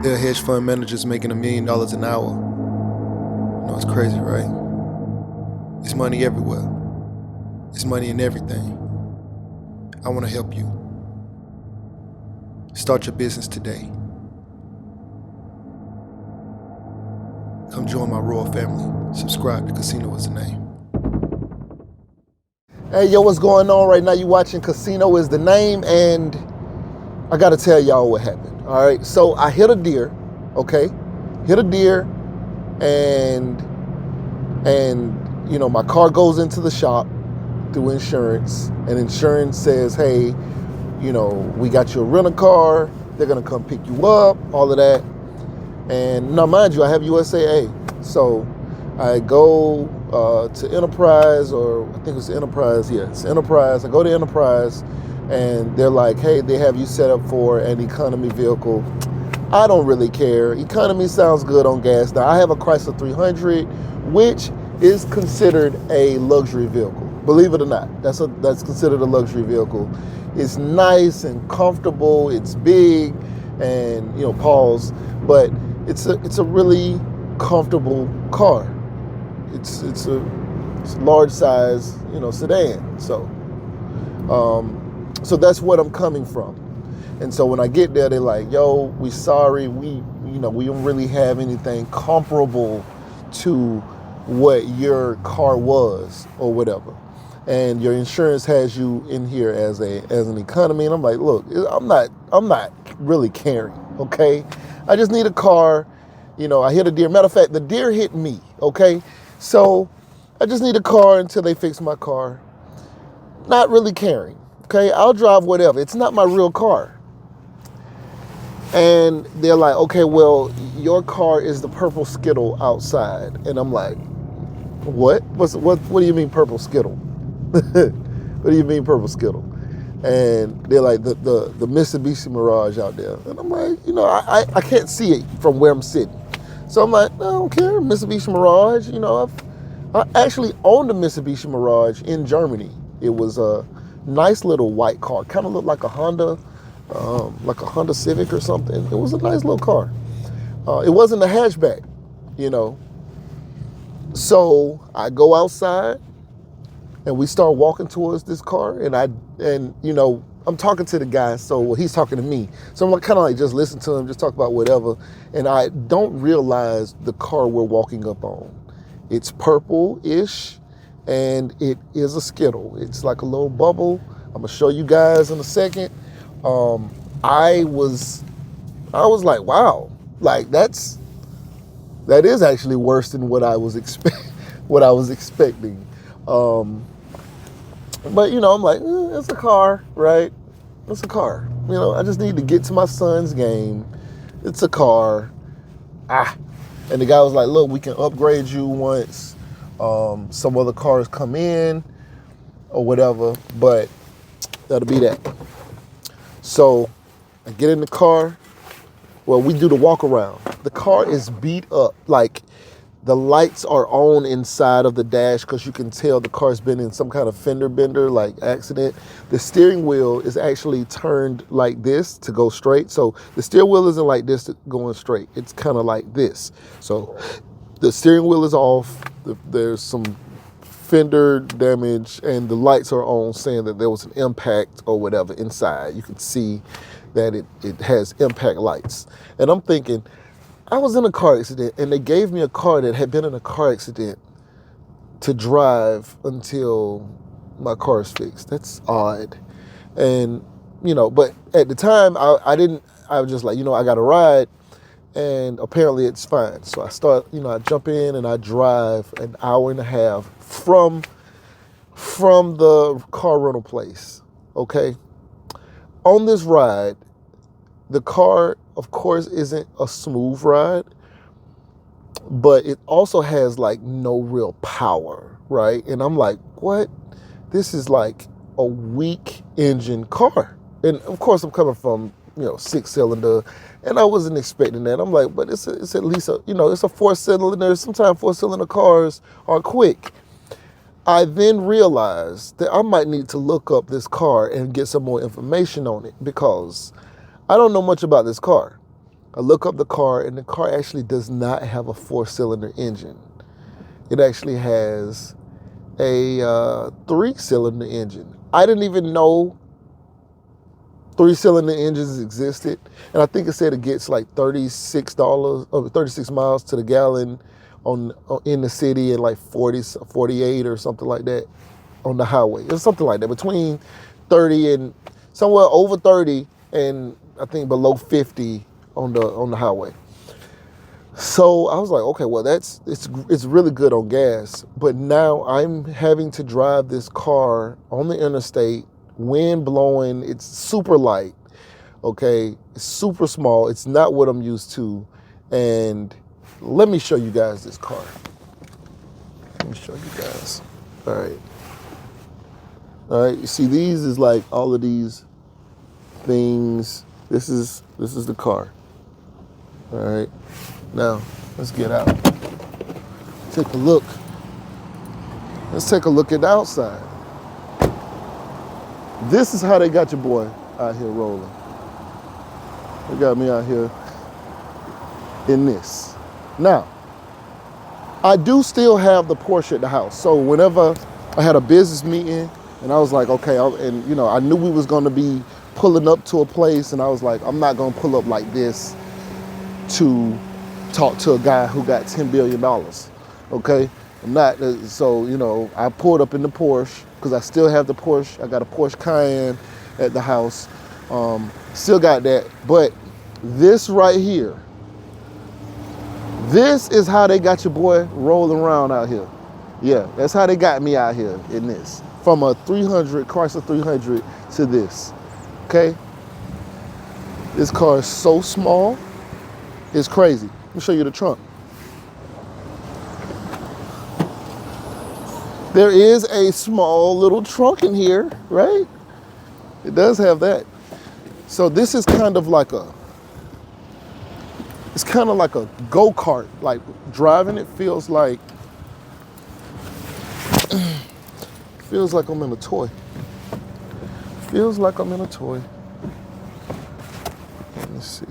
There are hedge fund managers making $1 million an hour. You know, it's crazy, right? It's money everywhere. It's money in everything. I want to help you. Start your business today. Come join my royal family. Subscribe to Casino Is the Name. Hey, yo, what's going on right now? You watching Casino Is the Name, and I got to tell y'all what happened. All right, so I hit a deer, okay? Hit a deer, and you know, my car goes into the shop through insurance, and insurance says, hey, you know, we got you a rental car. They're gonna come pick you up, all of that. And now, mind you, I have USAA, so I go to Enterprise, or I think it's Enterprise. Yeah, it's Enterprise. I go to Enterprise, and they're like, hey, they have you set up for an economy vehicle. I don't really care. Economy sounds good on gas. Now, I have a Chrysler 300, which is considered a luxury vehicle. Believe it or not, that's considered a luxury vehicle. It's nice and comfortable. It's big, and you know, pause. But it's a really comfortable car. It's a large size, you know, sedan. So that's what I'm coming from. And so when I get there, they're like, yo, we sorry, we don't really have anything comparable to what your car was or whatever. And your insurance has you in here as an economy. And I'm like, look, I'm not really caring, okay? I just need a car. You know, I hit a deer. Matter of fact, the deer hit me, okay? So I just need a car until they fix my car. Not really caring, okay? I'll drive whatever. It's not my real car. And they're like, okay, well, your car is the purple Skittle outside. And I'm like, what? What do you mean purple Skittle? What do you mean purple Skittle? And they're like, the Mitsubishi Mirage out there. And I'm like, you know, I can't see it from where I'm sitting. So I'm like, I don't care, Mitsubishi Mirage. You know, I actually owned a Mitsubishi Mirage in Germany. It was a nice little white car. Kind of looked like a Honda Civic or something. It was a nice little car. It wasn't a hatchback, you know. So I go outside, and we start walking towards this car, and you know, I'm talking to the guy, so he's talking to me. So I'm kind of like just listen to him, just talk about whatever, and I don't realize the car we're walking up on. It's purple-ish, and it is a Skittle. It's like a little bubble. I'm gonna show you guys in a second. I was like, wow, like that is actually worse than what I was expecting. But you know, I'm like, it's a car, right? It's a car. You know, I just need to get to my son's game. It's a car. And the guy was like, look, we can upgrade you once some other cars come in or whatever, but that'll be that. So I get in the car. Well, we do the walk around. The car is beat up. Like, the lights are on inside of the dash because you can tell the car's been in some kind of fender bender, like accident. The steering wheel is actually turned like this to go straight. So the steering wheel isn't like this going straight. It's kind of like this. So the steering wheel is off. There's some fender damage, and the lights are on, saying that there was an impact or whatever inside. You can see that it has impact lights. And I'm thinking, I was in a car accident, and they gave me a car that had been in a car accident to drive until my car is fixed. That's odd. And, you know, but at the time, I was just like, you know, I got a ride, and apparently it's fine. So I jump in and I drive an hour and a half from the car rental place, okay? On this ride, the car, of course, isn't a smooth ride, but it also has like no real power, right? And I'm like, what? This is like a weak engine car. And of course, I'm coming from, you know, 6-cylinder, and I wasn't expecting that. I'm like, but it's at least it's a 4-cylinder. Sometimes 4-cylinder cars are quick. I then realized that I might need to look up this car and get some more information on it, because I don't know much about this car. I look up the car, and the car actually does not have a 4-cylinder engine. It actually has a 3-cylinder engine. I didn't even know 3-cylinder engines existed, and I think it said it gets like $36 or 36 miles to the gallon in the city, and like 48 or something like that on the highway. It was something like that, between 30 and somewhere over 30 and I think below 50 on the highway. So I was like, okay, well it's really good on gas, but now I'm having to drive this car on the interstate, wind blowing, it's super light, okay, it's super small, it's not what I'm used to, and let me show you guys this car. Let me show you guys. All right, you see these is like all of these things. This is the car. All right. Now, let's get out. Take a look. Let's take a look at the outside. This is how they got your boy out here rolling. They got me out here in this. Now, I do still have the Porsche at the house. So whenever I had a business meeting and I was like, okay, and you know, I knew we was gonna be pulling up to a place, and I was like, I'm not gonna pull up like this to talk to a guy who got $10 billion, okay? I'm not, so, you know, I pulled up in the Porsche, because I still have the Porsche. I got a Porsche Cayenne at the house. Still got that, but this right here, this is how they got your boy rolling around out here. Yeah, that's how they got me out here in this. From a 300, Chrysler 300 to this, okay? This car is so small, it's crazy. Let me show you the trunk. There is a small little trunk in here, right? It does have that. So this is kind of like it's kind of like a go-kart. Like driving it feels like I'm in a toy. Feels like I'm in a toy. Let me see.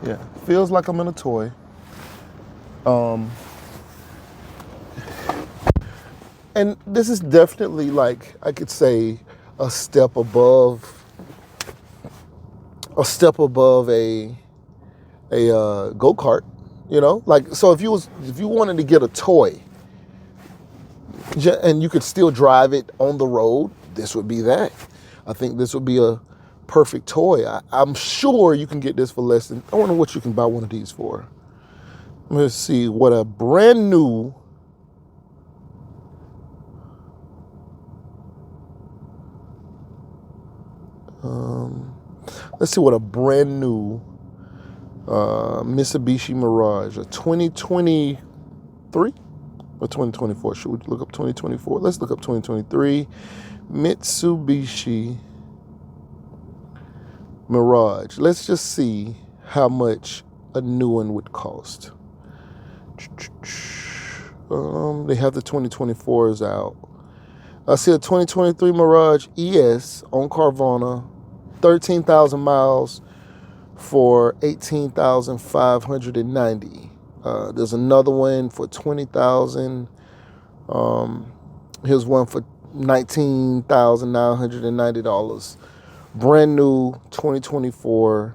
Yeah, feels like I'm in a toy. And this is definitely, like, I could say a step above a go-kart, you know? Like, so if you wanted to get a toy and you could still drive it on the road, this would be that. I think this would be a perfect toy. I'm sure you can get this for less than, I wonder what you can buy one of these for. Let's see what a brand new Mitsubishi Mirage, a 2023 or 2024. Should we look up 2024? Let's look up 2023 Mitsubishi Mirage. Let's just see how much a new one would cost. They have the 2024s out. I see a 2023 Mirage ES on Carvana, 13,000 miles for $18,590. There's another one for $20,000. Here's one for $19,990. Brand new 2024.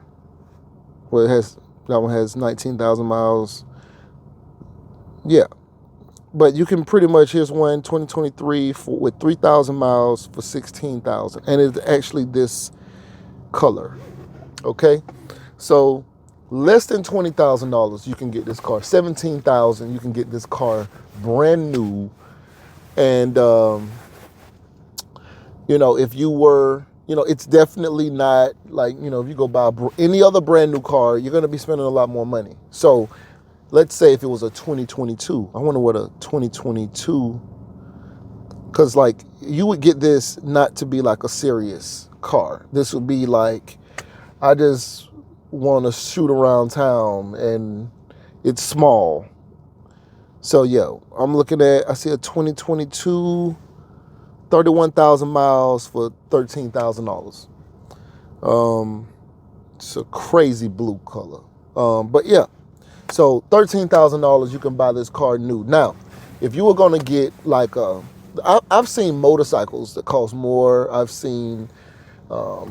Well, that one has 19,000 miles. Yeah. But you can pretty much, here's one 2023 with 3,000 miles for $16,000, and it's actually this color. Okay, so less than $20,000 you can get this car. $17,000 you can get this car brand new, and you know, if you were, you know, it's definitely not like, you know, if you go buy any other brand new car, you're gonna be spending a lot more money. So let's say if it was a 2022, I wonder what a 2022, because like you would get this not to be like a serious car. This would be like, I just want to shoot around town and it's small. So yeah, I'm looking at, I see a 2022, 31,000 miles for $13,000. It's a crazy blue color. But yeah, so $13,000 you can buy this car new. Now, if you were gonna get like I've seen motorcycles that cost more. I've seen like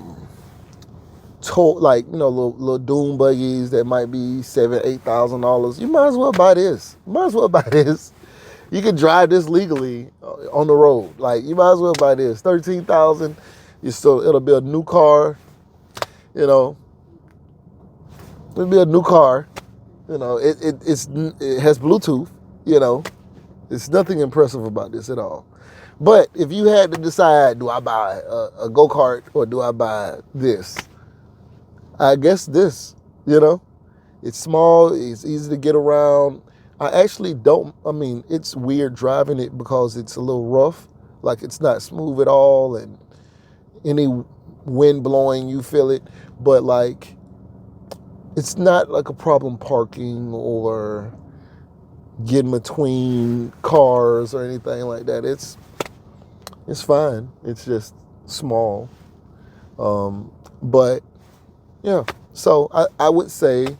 little doom buggies that might be $7,000-8,000. You might as well buy this. You can drive this legally on the road. Like, you might as well buy this. $13,000. It'll be a new car. It'll be a new car. It has Bluetooth. It's nothing impressive about this at all. But if you had to decide, do I buy a go-kart or do I buy this? I guess this. It's small. It's easy to get around. It's weird driving it because it's a little rough. Like, it's not smooth at all, and any wind blowing, you feel it. But, like, it's not like a problem parking or getting between cars or anything like that. It's fine. It's just small. But, yeah. So, I would say,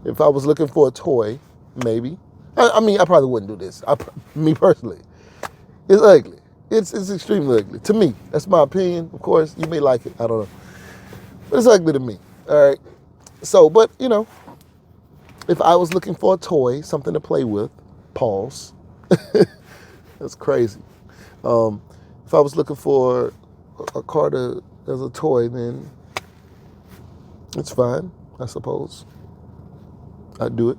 if I was looking for a toy, maybe. I probably wouldn't do this. Me personally. It's ugly. It's extremely ugly. To me. That's my opinion. Of course, you may like it. I don't know. But it's ugly to me. All right. So, but, if I was looking for a toy, something to play with, pause. That's crazy. If I was looking for a car as a toy, then it's fine, I suppose. I'd do it.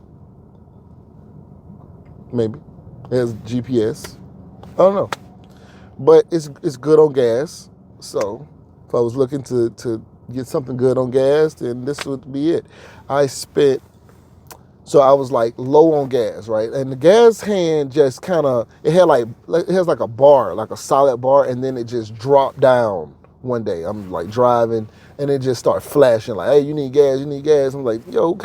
Maybe. It has GPS. I don't know. But it's good on gas. So if I was looking to get something good on gas, then this would be it. So I was like low on gas, right? And the gas hand just it has like a bar, like a solid bar, and then it just dropped down one day. I'm like driving and it just started flashing like, hey, you need gas. I'm like, yo,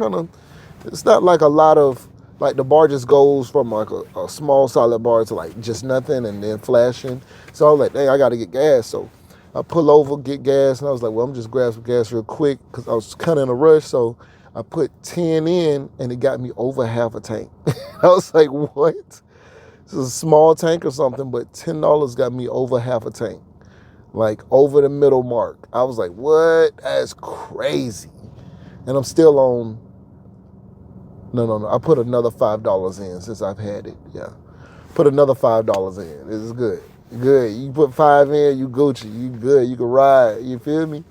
it's not like a lot of, like, the bar just goes from like a small solid bar to like just nothing and then flashing. So I was like, hey, I got to get gas. So I pull over, get gas, and I was like, well, I'm just grab some gas real quick because I was kind of in a rush. So I put 10 in and it got me over half a tank. I was like, what? This is a small tank or something, but $10 got me over half a tank. Like over the middle mark. I was like, what? That's crazy. And I'm still on. No. I put another $5 in since I've had it. Yeah. Put another $5 in. This is good. Good. You put 5 in, you Gucci. You good. You can ride. You feel me?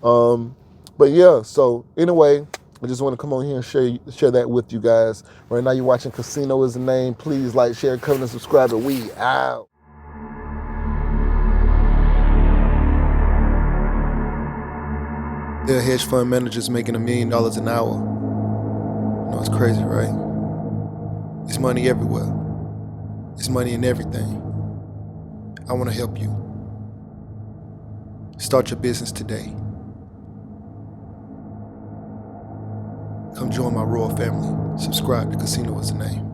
But yeah, so anyway, I just want to come on here and share that with you guys. Right now you're watching Casino Is the Name. Please like, share, comment, and subscribe, and we out. There are hedge fund managers making $1 million an hour. It's crazy, right? It's money everywhere. It's money in everything. I want to help you. Start your business today. Come join my royal family. Subscribe to Casino Is the Name.